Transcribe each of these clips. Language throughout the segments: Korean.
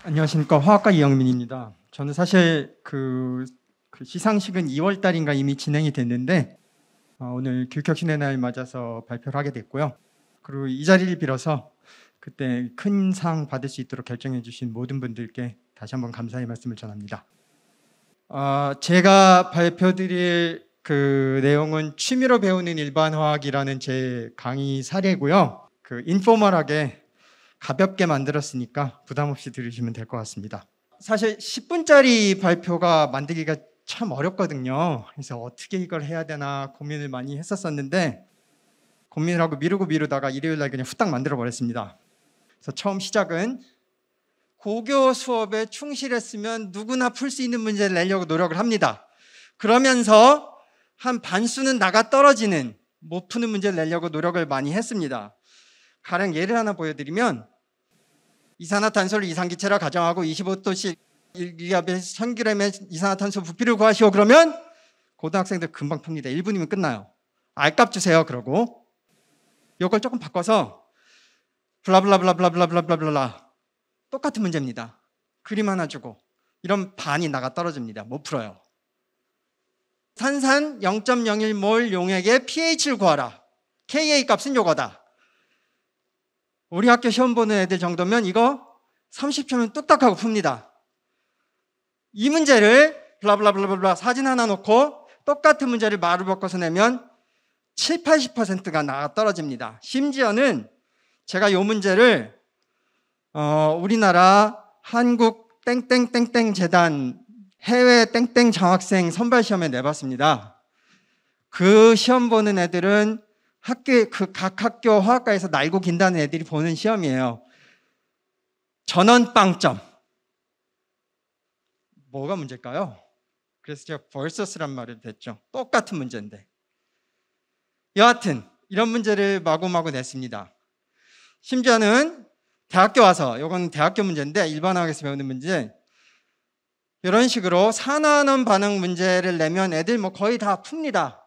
안녕하십니까. 화학과 이영민입니다. 저는 사실 그 시상식은 2월 달인가 이미 진행이 됐는데 오늘 교육혁신의 날 맞아서 발표를 하게 됐고요. 그리고 이 자리를 빌어서 그때 큰 상 받을 수 있도록 결정해 주신 모든 분들께 다시 한번 감사의 말씀을 전합니다. 제가 발표드릴 그 내용은 취미로 배우는 일반화학이라는 제 강의 사례고요. 인포멀하게 가볍게 만들었으니까 부담 없이 들으시면 될 것 같습니다. 사실 10분짜리 발표가 만들기가 참 어렵거든요. 그래서 어떻게 이걸 해야 되나 고민을 많이 했었었는데 고민을 하고 미루다가 일요일 날 그냥 후딱 만들어 버렸습니다. 그래서 처음 시작은 고교 수업에 충실했으면 누구나 풀 수 있는 문제를 내려고 노력을 합니다. 그러면서 한 반수는 나가 떨어지는 못 푸는 문제를 내려고 노력을 많이 했습니다. 가령 예를 하나 보여드리면 이산화탄소를 이산기체라 가정하고 25도씨 1기압의 1000g의 이산화탄소 부피를 구하시오. 그러면 고등학생들 금방 풉니다. 1분이면 끝나요. R값 주세요. 그러고 이걸 조금 바꿔서 블라블라블라블라블라블라 똑같은 문제입니다. 그림 하나 주고 이런 반이 나가 떨어집니다. 못 풀어요. 산산 0.01몰 용액의 pH를 구하라. Ka 값은 요거다. 우리 학교 시험 보는 애들 정도면 이거 30초면 뚝딱하고 풉니다. 이 문제를 블라블라블라블라 사진 하나 놓고 똑같은 문제를 말을 바꿔서 내면 70~80%가 나가 떨어집니다. 심지어는 제가 이 문제를 우리나라 한국 땡땡땡땡 재단 해외 땡땡 장학생 선발 시험에 내봤습니다. 그 시험 보는 애들은 각 학교 화학과에서 날고 긴다는 애들이 보는 시험이에요. 전원 빵점. 뭐가 문제일까요? 그래서 제가 versus란 말을 댔죠. 똑같은 문제인데. 여하튼 이런 문제를 마구마구 냈습니다. 심지어는 대학교 와서, 이건 대학교 문제인데 일반화학에서 배우는 문제, 이런 식으로 산화환원 반응 문제를 내면 애들 거의 다 풉니다.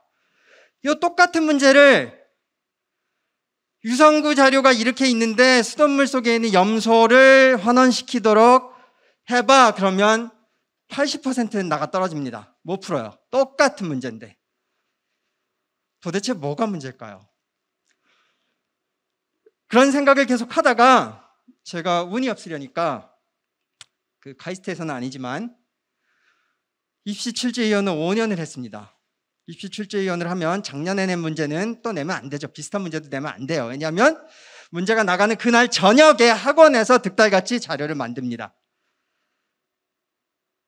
이 똑같은 문제를 유성구 자료가 이렇게 있는데 수돗물 속에 있는 염소를 환원시키도록 해봐. 그러면 80%는 나가 떨어집니다. 못 풀어요. 똑같은 문제인데. 도대체 뭐가 문제일까요? 그런 생각을 계속 하다가 제가 운이 없으려니까 카이스트에서는 아니지만 입시 출제위원을 5년을 했습니다. 입시 출제위원을 하면 작년에 낸 문제는 또 내면 안 되죠. 비슷한 문제도 내면 안 돼요. 왜냐하면 문제가 나가는 그날 저녁에 학원에서 득달같이 자료를 만듭니다.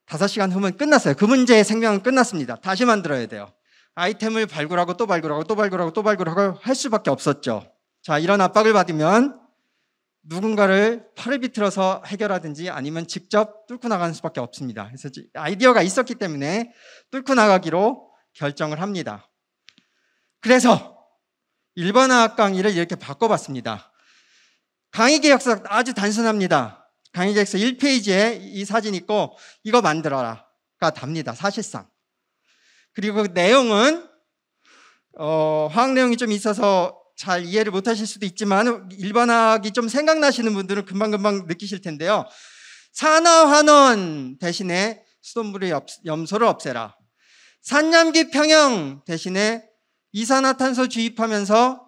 5시간 후면 끝났어요. 그 문제의 생명은 끝났습니다. 다시 만들어야 돼요. 아이템을 발굴하고 또 발굴하고 또 발굴하고 또 발굴하고 할 수밖에 없었죠. 자, 이런 압박을 받으면 누군가를 팔을 비틀어서 해결하든지 아니면 직접 뚫고 나가는 수밖에 없습니다. 그래서 아이디어가 있었기 때문에 뚫고 나가기로 결정을 합니다. 그래서 일반화학 강의를 이렇게 바꿔봤습니다. 강의 계획서 아주 단순합니다. 강의 계획서 1페이지에 이 사진 있고 이거 만들어라가 답니다. 사실상. 그리고 그 내용은 화학 내용이 좀 있어서 잘 이해를 못하실 수도 있지만 일반화학이 좀 생각나시는 분들은 금방금방 느끼실 텐데요. 산화환원 대신에 수돗물의 염소를 없애라. 산염기 평형 대신에 이산화탄소 주입하면서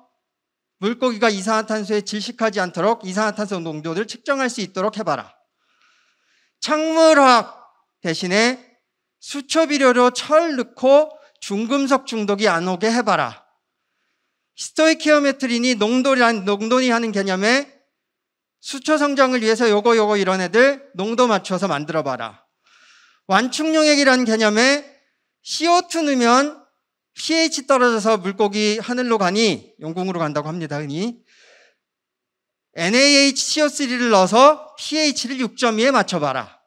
물고기가 이산화탄소에 질식하지 않도록 이산화탄소 농도를 측정할 수 있도록 해봐라. 착물화학 대신에 수초비료로 철 넣고 중금속 중독이 안 오게 해봐라. 스토이키오메트리니 농도니 하는 개념에 수초 성장을 위해서 요거 이런 애들 농도 맞춰서 만들어봐라. 완충용액이라는 개념에 CO2 넣으면 pH 떨어져서 물고기 하늘로 가니 용궁으로 간다고 합니다. 흔히 NaHCO3를 넣어서 pH를 6.2에 맞춰봐라.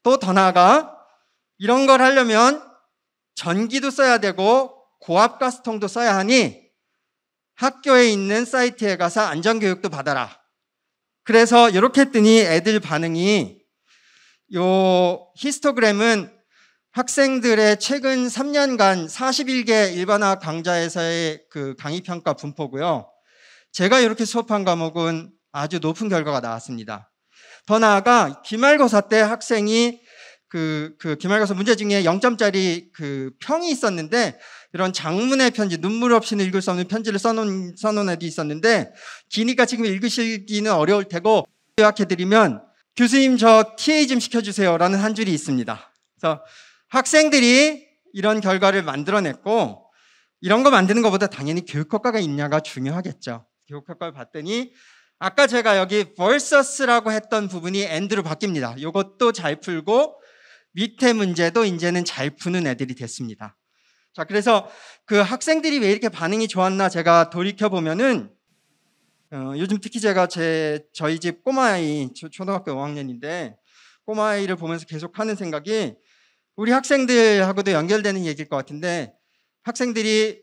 또 더 나아가 이런 걸 하려면 전기도 써야 되고 고압가스통도 써야 하니 학교에 있는 사이트에 가서 안전교육도 받아라. 그래서 이렇게 했더니 애들 반응이 요 히스토그램은 학생들의 최근 3년간 41개 일반화학 강좌에서의 그 강의평가 분포고요. 제가 이렇게 수업한 과목은 아주 높은 결과가 나왔습니다. 더 나아가 기말고사 때 학생이 그 기말고사 문제 중에 0점짜리 그 평이 있었는데, 이런 장문의 편지, 눈물 없이는 읽을 수 없는 편지를 써놓은 애도 있었는데, 기니까 지금 읽으시기는 어려울 테고 요약해드리면, 교수님 저 TA 좀 시켜주세요 라는 한 줄이 있습니다. 그래서 학생들이 이런 결과를 만들어냈고, 이런 거 만드는 것보다 당연히 교육효과가 있냐가 중요하겠죠. 교육효과를 봤더니 아까 제가 여기 versus라고 했던 부분이 and로 바뀝니다. 이것도 잘 풀고 밑에 문제도 이제는 잘 푸는 애들이 됐습니다. 자, 그래서 그 학생들이 왜 이렇게 반응이 좋았나 제가 돌이켜보면은 요즘 특히 제가 저희 집 꼬마아이, 초등학교 5학년인데 꼬마아이를 보면서 계속 하는 생각이, 우리 학생들하고도 연결되는 얘기일 것 같은데, 학생들이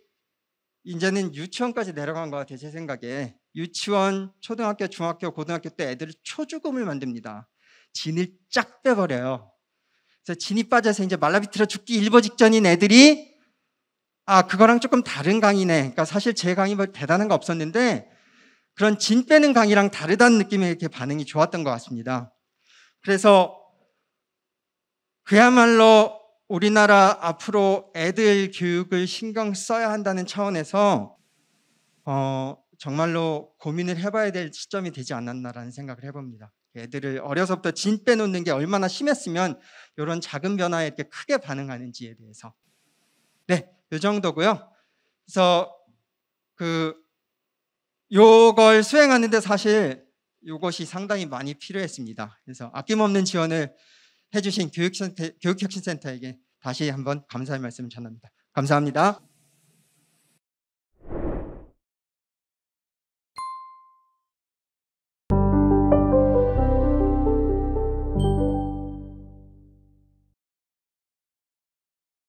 이제는 유치원까지 내려간 것 같아요. 제 생각에 유치원, 초등학교, 중학교, 고등학교 때 애들을 초죽음을 만듭니다. 진을 쫙 빼버려요. 그래서 진이 빠져서 이제 말라비틀어 죽기 일보 직전인 애들이 그거랑 조금 다른 강의네. 그러니까 사실 제 강의 뭐 대단한 거 없었는데 그런 진 빼는 강의랑 다르다는 느낌에 이렇게 반응이 좋았던 것 같습니다. 그래서 그야말로 우리나라 앞으로 애들 교육을 신경 써야 한다는 차원에서 정말로 고민을 해봐야 될 시점이 되지 않았나라는 생각을 해봅니다. 애들을 어려서부터 진 빼놓는 게 얼마나 심했으면 이런 작은 변화에 이렇게 크게 반응하는지에 대해서. 네, 이 정도고요. 그래서 요걸 수행하는데 사실 요것이 상당히 많이 필요했습니다. 그래서 아낌없는 지원을 해주신 교육혁신센터에게 다시 한번 감사의 말씀을 전합니다. 감사합니다.